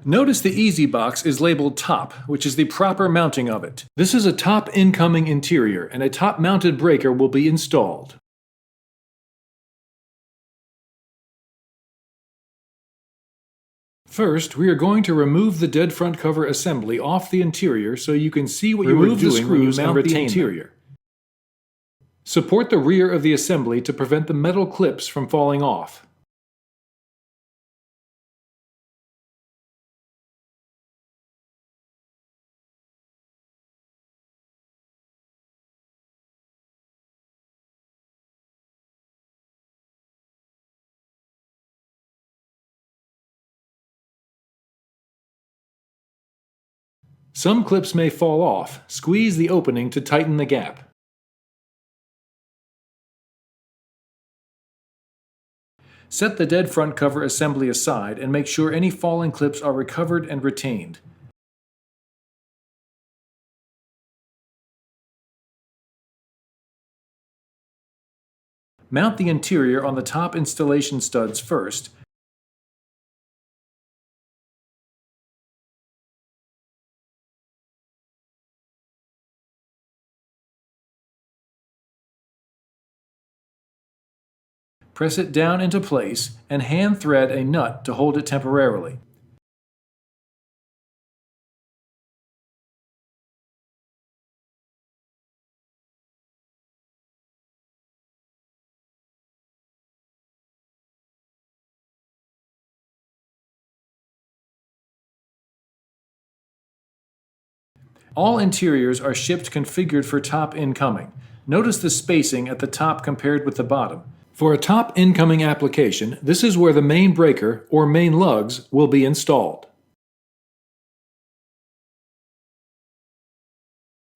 Notice the Easy Box is labeled top, which is the proper mounting of it. This is a top incoming interior, and a top mounted breaker will be installed. First, we are going to remove the dead front cover assembly off the interior so you can see what you are doing when you mount the interior. Support the rear of the assembly to prevent the metal clips from falling off. Some clips may fall off. Squeeze the opening to tighten the gap. Set the dead front cover assembly aside and make sure any fallen clips are recovered and retained. Mount the interior on the top installation studs first. Press it down into place and hand thread a nut to hold it temporarily. All interiors are shipped configured for top incoming. Notice the spacing at the top compared with the bottom. For a top incoming application, this is where the main breaker, or main lugs, will be installed.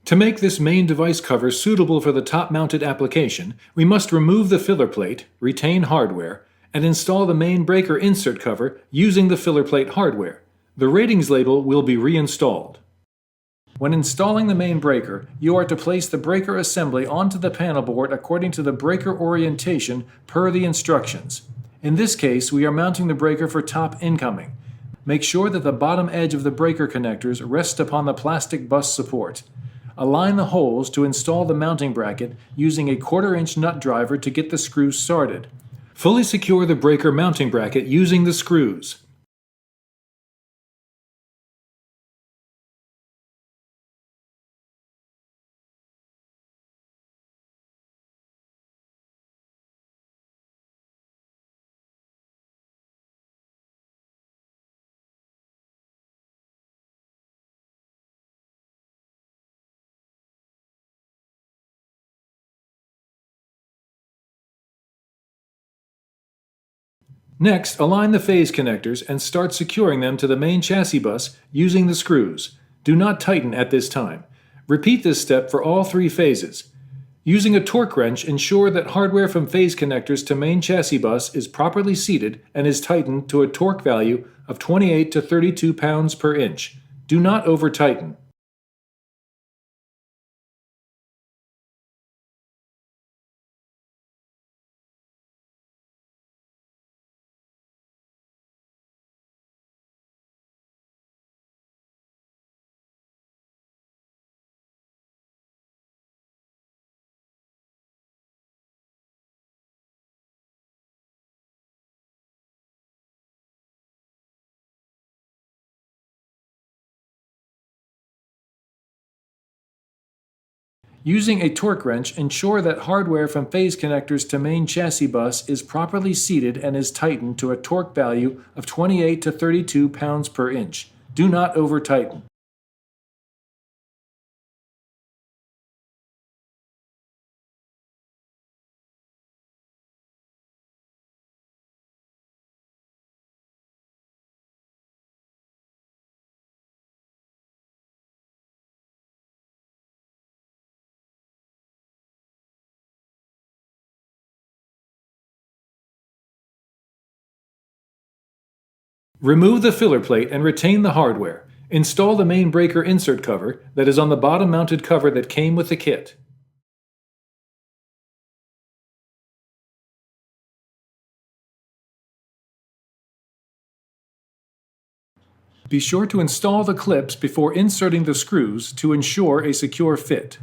To make this main device cover suitable for the top-mounted application, we must remove the filler plate, retain hardware, and install the main breaker insert cover using the filler plate hardware. The ratings label will be reinstalled. When installing the main breaker, you are to place the breaker assembly onto the panel board according to the breaker orientation per the instructions. In this case, we are mounting the breaker for top incoming. Make sure that the bottom edge of the breaker connectors rests upon the plastic bus support. Align the holes to install the mounting bracket using a 1/4-inch nut driver to get the screws started. Fully secure the breaker mounting bracket using the screws. Next, align the phase connectors and start securing them to the main chassis bus using the screws. Do not tighten at this time. Repeat this step for all 3 phases. Using a torque wrench, ensure that hardware from phase connectors to main chassis bus is properly seated and is tightened to a torque value of 28 to 32 pounds per inch. Do not over-tighten. Using a torque wrench, ensure that hardware from phase connectors to main chassis bus is properly seated and is tightened to a torque value of 28 to 32 pounds per inch. Do not over-tighten. Remove the filler plate and retain the hardware. Install the main breaker insert cover that is on the bottom mounted cover that came with the kit. Be sure to install the clips before inserting the screws to ensure a secure fit.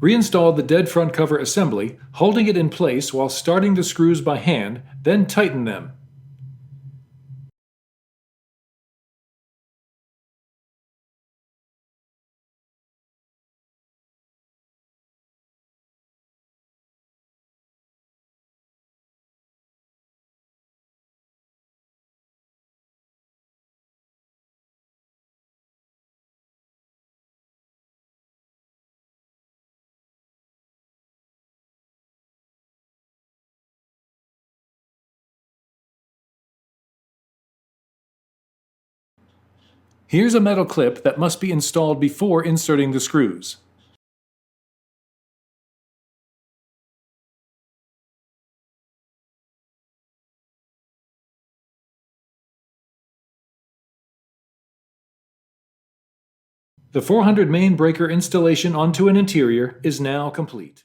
Reinstall the dead front cover assembly, holding it in place while starting the screws by hand, then tighten them. Here's a metal clip that must be installed before inserting the screws. The 400 main breaker installation onto an interior is now complete.